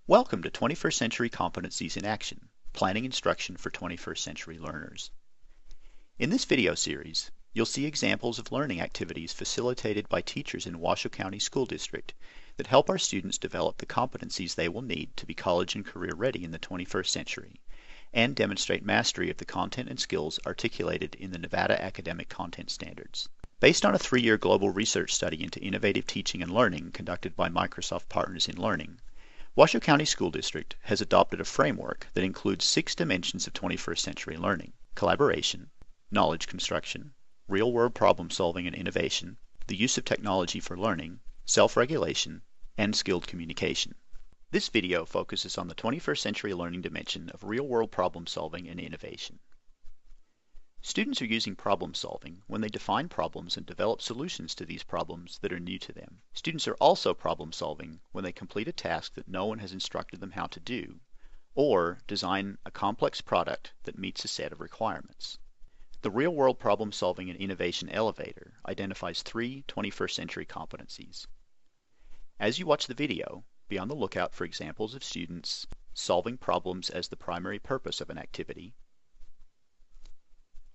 Welcome to 21st Century Competencies in Action, Planning Instruction for 21st Century Learners. In this video series, you'll see examples of learning activities facilitated by teachers in Washoe County School District that help our students develop the competencies they will need to be college and career ready in the 21st century, and demonstrate mastery of the content and skills articulated in the Nevada Academic Content Standards. Based on a 3-year global research study into innovative teaching and learning conducted by Microsoft Partners in Learning, Washoe County School District has adopted a framework that includes 6 dimensions of 21st century learning: collaboration, knowledge construction, real-world problem solving and innovation, the use of technology for learning, self-regulation, and skilled communication. This video focuses on the 21st century learning dimension of real-world problem solving and innovation. Students are using problem solving when they define problems and develop solutions to these problems that are new to them. Students are also problem solving when they complete a task that no one has instructed them how to do, or design a complex product that meets a set of requirements. The real-world problem solving and innovation elevator identifies 3 21st century competencies. As you watch the video, be on the lookout for examples of students solving problems as the primary purpose of an activity,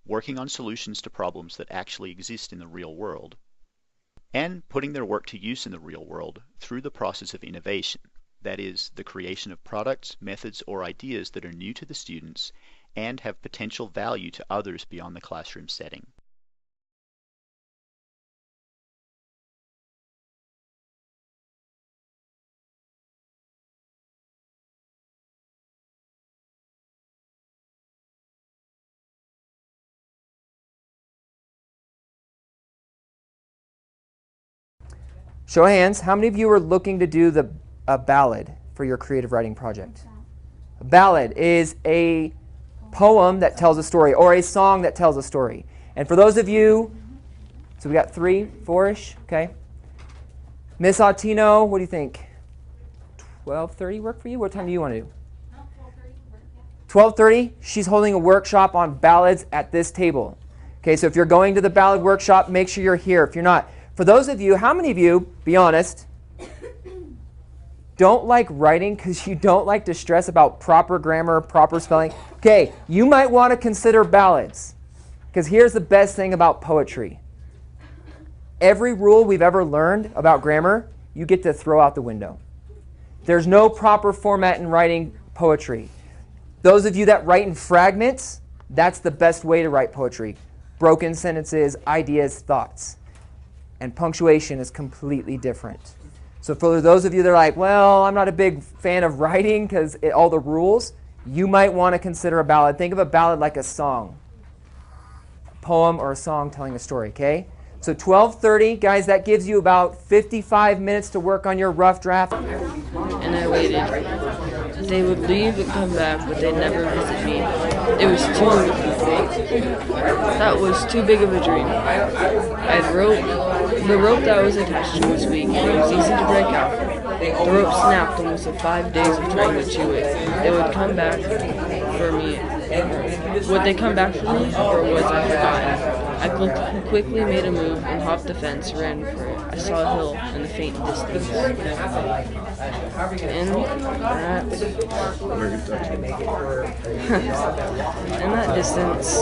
working on solutions to problems that actually exist in the real world, and putting their work to use in the real world through the process of innovation, that is, the creation of products, methods, or ideas that are new to the students and have potential value to others beyond the classroom setting. Show of hands, how many of you are looking to do a ballad for your creative writing project? A ballad is a poem that tells a story, or a song that tells a story. And for those of you, so we got 3, 4-ish, okay. Miss Autino, what do you think? 12:30 work for you? What time do you want to do? 12:30, she's holding a workshop on ballads at this table. Okay, so if you're going to the ballad workshop, make sure you're here. If you're not, for those of you, how many of you, be honest, don't like writing because you don't like to stress about proper grammar, proper spelling? Okay, you might want to consider ballads, because here's the best thing about poetry. Every rule we've ever learned about grammar, you get to throw out the window. There's no proper format in writing poetry. Those of you that write in fragments, that's the best way to write poetry. Broken sentences, ideas, thoughts. And punctuation is completely different. So for those of you that are like, well, I'm not a big fan of writing because all the rules, you might want to consider a ballad. Think of a ballad like a song, a poem or a song telling a story, okay? So 12:30, guys, that gives you about 55 minutes to work on your rough draft. And I waited. They would leave and come back, but they'd never visit me. That was too big of a dream. The rope that was attached to was weak, and it was easy to break out. The rope snapped almost in 5 days of trying to chew it. They would come back for me. Would they come back for me, or was I forgotten? I quickly made a move and hopped the fence, ran for it. I saw a hill in the faint distance. In that distance,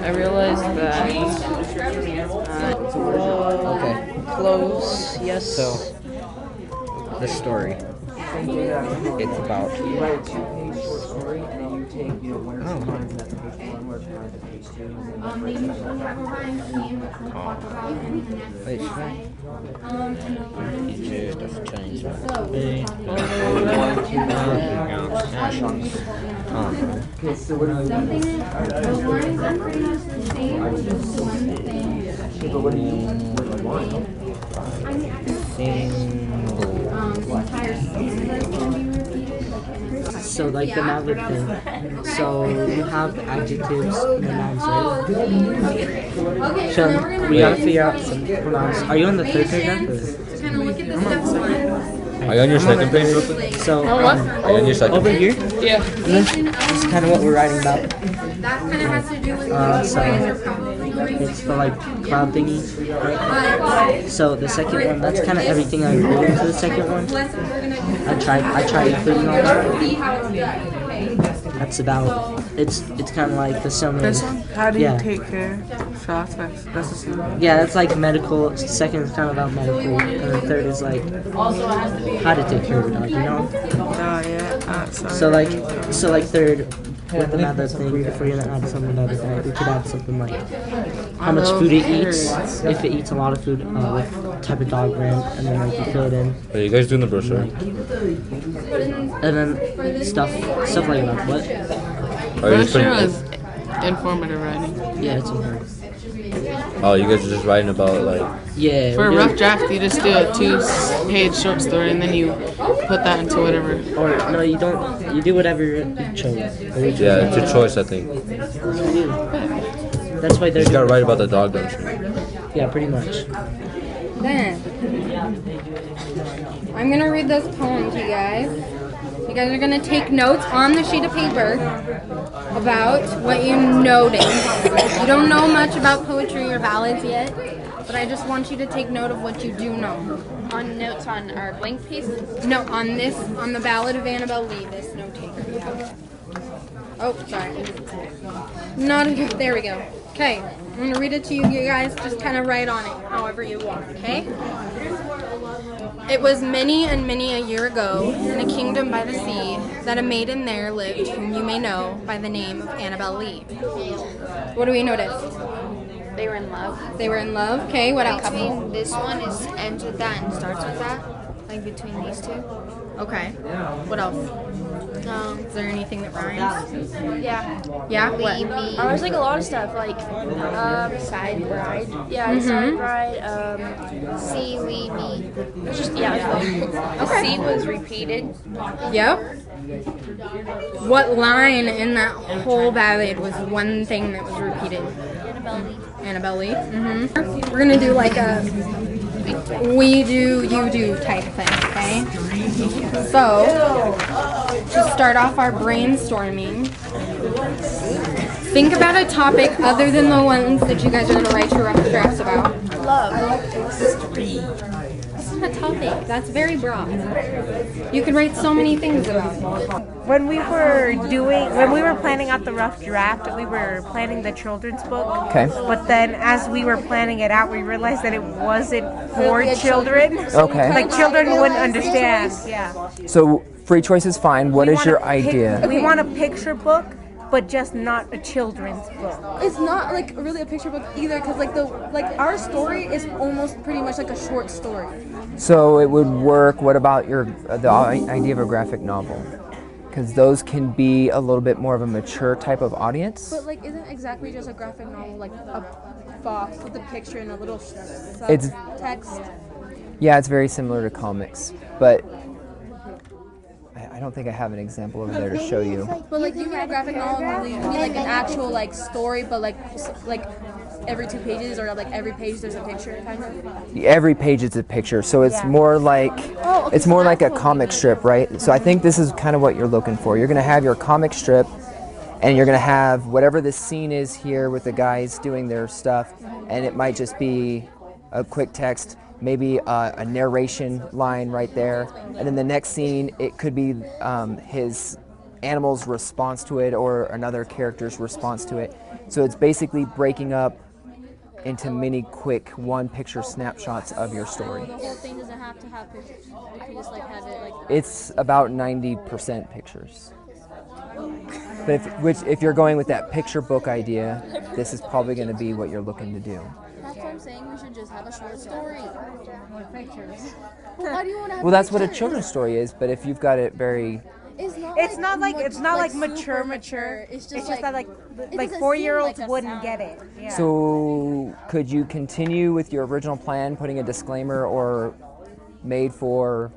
I realized that close, yes. So, the story. It's about. Wait, should I? You just change that. Okay, so what are you doing? Those lines are pretty much the same, just one thing. But what do you want? Entire sentences can be repeated. So like the maverick thing. So you have the adjectives and the nouns, right? Okay, So we gotta figure out some pronouns. Are you on the 3rd paragraph? Kind of look at the step one. Are you on your second page, real quick? So Are you on your second over page? here, Yeah. this is kind of what we're writing about. That kind of has to do with so what you guys are probably going It's the like cloud thingy, right? So the second one, that's kind of everything I included into the second one. I tried including all that. That's about. It's kind of like the summary. This one? How do you Yeah. take care of shots? That's the same. Yeah, that's like medical. Second is kind of about medical, and the third is like how to take care of a dog. You know. Oh yeah. Sorry. So like third, with another thing, if we're gonna add something another diet, we could add something like how much food it eats, if it eats a lot of food, what type of dog brand, and then like you fill it in, Are you guys doing the brochure? and then stuff like that. What? Are you just Brochure putting? was informative writing. Yeah, it's important. Oh, you guys are just writing about like. Yeah. For a we're rough doing- draft, you just do a 2-page short story, and then you put that into whatever. Or no, you don't. You do whatever you chose. Yeah, it's your choice, I think. That's why You they're. just gotta write about the dog, don't you? Yeah, pretty much. Then, I'm going to read this poem to you guys. You guys are going to take notes on the sheet of paper about what you notice. You don't know much about poetry or ballads yet, but I just want you to take note of what you do know. On notes on our blank piece. No, on the Ballad of Annabel Lee, this note taker. Oh, sorry. Not a good, there we go. Okay, I'm going to read it to you, you guys. Just kind of write on it, however you want, okay? It was many and many a year ago, in a kingdom by the sea, that a maiden there lived whom you may know by the name of Annabel Lee. What do we notice? They were in love. They were in love. Okay, what else? Between this one is ends with that and starts with that. Like between these two. Okay. What else? Is there anything that rhymes? Yeah. Yeah? What? There's like a lot of stuff like side bride. Yeah, side bride. See, we, me. It's just the C was repeated. Yep. What line in that whole ballad was one thing that was repeated? Annabel Lee. Mm-hmm. We're gonna do like a we do, you do type thing, okay? So, to start off our brainstorming, think about a topic other than the ones that you guys are gonna write your rough drafts about. Love. That's not a topic. That's very broad. You could write so many things about it. When we were planning out the rough draft, we were planning the children's book. Okay. But then as we were planning it out, we realized that it wasn't for children. Okay. Like children wouldn't understand. Yeah. So free choice is fine. What is your idea? We want a picture book, but just not a children's book. It's not like really a picture book either, because like our story is almost pretty much like a short story. So it would work. What about the idea of a graphic novel? Because those can be a little bit more of a mature type of audience. But like, isn't exactly just a graphic novel like a box with a picture and a little It's- text? Yeah, it's very similar to comics, but I don't think I have an example over there to show you. But like, you need a graphic novel, you need like an actual like story, but like every 2 pages or like every page there's a picture kind of. Every page is a picture, so it's more like it's more like a comic strip, right? So I think this is kind of what you're looking for. You're gonna have your comic strip, and you're gonna have whatever the scene is here with the guys doing their stuff, and it might just be a quick text, maybe a narration line right there, and then the next scene it could be his animal's response to it or another character's response to it. So it's basically breaking up into many quick one-picture snapshots of your story. The whole thing doesn't have to have pictures. You can just like have it like. It's about 90% pictures. But if you're going with that picture book idea, this is probably going to be what you're looking to do. That's what I'm saying. We should just have a short story. Pictures. Why do you want to have? Well, that's what a pictures? children's story is, but if you've got it very... It's not like super mature. It's It's just just that like doesn't 4-year-olds seem like a wouldn't sound. get it. Yeah. So could you continue with your original plan, putting a disclaimer or made for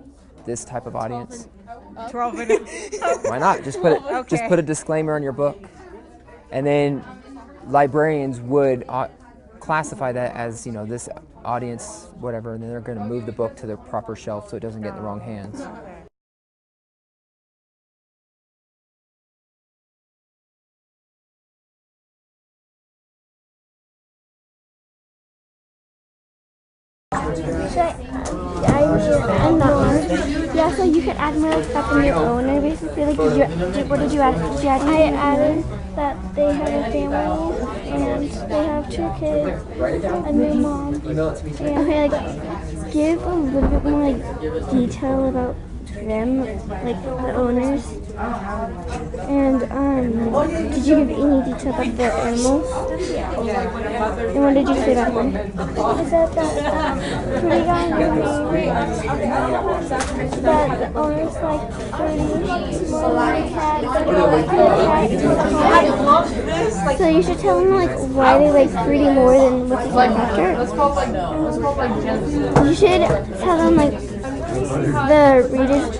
this type of audience? 12 and up. Why not? Just put a disclaimer in your book, and then librarians would classify that as, you know, this audience, whatever, and then they're going to move the book to the proper shelf so it doesn't get in the wrong hands. And that one. Yeah, so you could add more like stuff in your owner, basically. Like, what did you add? Did you add? I added that they have a family and they have 2 kids, a new mom. Okay, like give a little bit more like detail about them, like the owners. And did you give any detail about the animals? And what did you say about them? I said that pretty guy that the owners like Fruity more than cat. So you should tell them like why they like Fruity more than what's his name after. You should tell them like the readers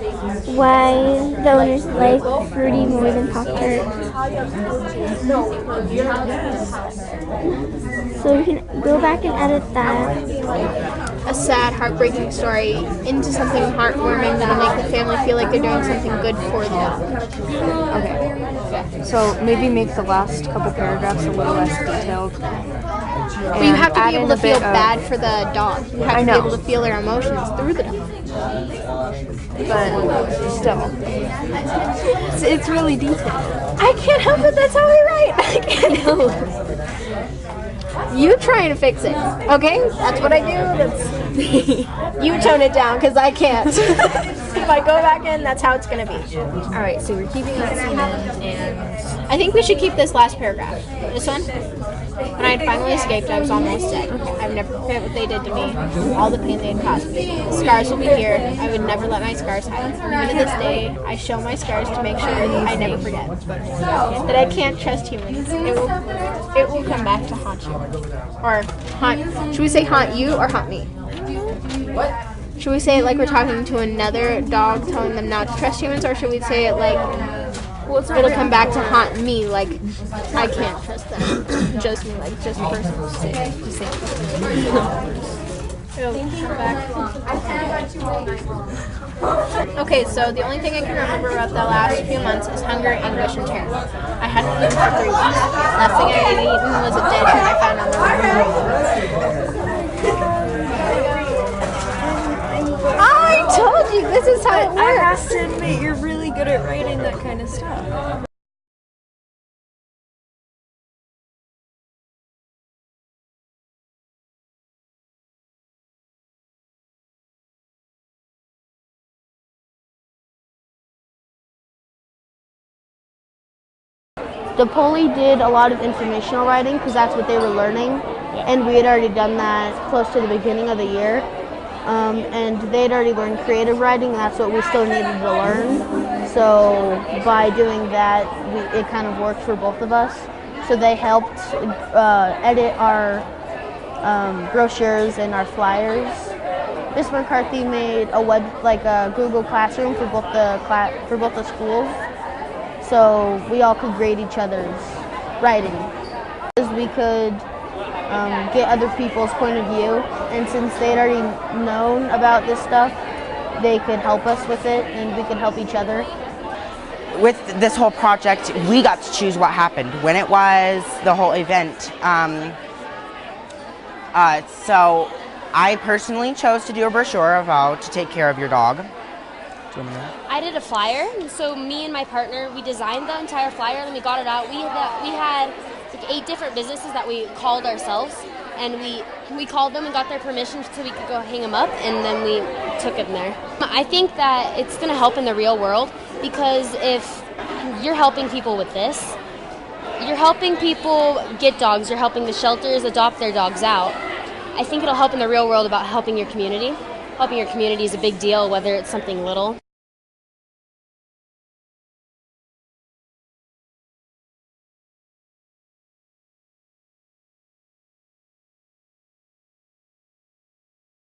why the owners like Fruity more than Pop-Tart. So we can go back and edit that. A sad, heartbreaking story into something heartwarming that'll make the family feel like they're doing something good for the dog. Okay. So maybe make the last couple paragraphs a little less detailed. But you have to be able to feel bad for the dog. You have to be able to feel their emotions through the dog. But still, it's really detailed. I can't help it. That's how we write. I can't help it. You trying to fix it, okay? That's what I do. You tone it down, because I can't. If I go back in, that's how it's going to be. All right, so we're keeping that scene in, and I think we should keep this last paragraph. This one. When I had finally escaped, I was almost dead. I've never forget what they did to me, all the pain they had caused me. The scars will be here. I would never let my scars hide. Even to this day, I show my scars to make sure I never forget that I can't trust humans. It will come back to haunt you. Or haunt. Should we say haunt you or haunt me? What? Should we say it like we're talking to another dog, telling them not to trust humans, or should we say it like it'll come back to haunt me, like I can't trust them, just me, like just personal sake. Okay, so the only thing I can remember about the last few months is hunger, anguish, and terror. I hadn't eaten for 3 weeks. Last thing I had eaten was a dead hen I found on the road. I told you this is how it works. I have to admit, you're really good at writing that kind of stuff. The Poli did a lot of informational writing because that's what they were learning, and we had already done that close to the beginning of the year. And they'd already learned creative writing, and that's what we still needed to learn. So by doing that, it kind of worked for both of us. So they helped edit our brochures and our flyers. Miss McCarthy made a Google Classroom for both the schools, so we all could grade each other's writing. We could get other people's point of view, and since they'd already known about this stuff, they could help us with it, and we could help each other. With this whole project, we got to choose what happened, when it was, the whole event. So I personally chose to do a brochure of how to take care of your dog. I did a flyer, so me and my partner, we designed the entire flyer and we got it out. We had like 8 different businesses that we called ourselves, and we called them and got their permission so we could go hang them up, and then we took them there. I think that it's going to help in the real world, because if you're helping people with this, you're helping people get dogs, you're helping the shelters adopt their dogs out. I think it'll help in the real world about helping your community. Helping your community is a big deal, whether it's something little.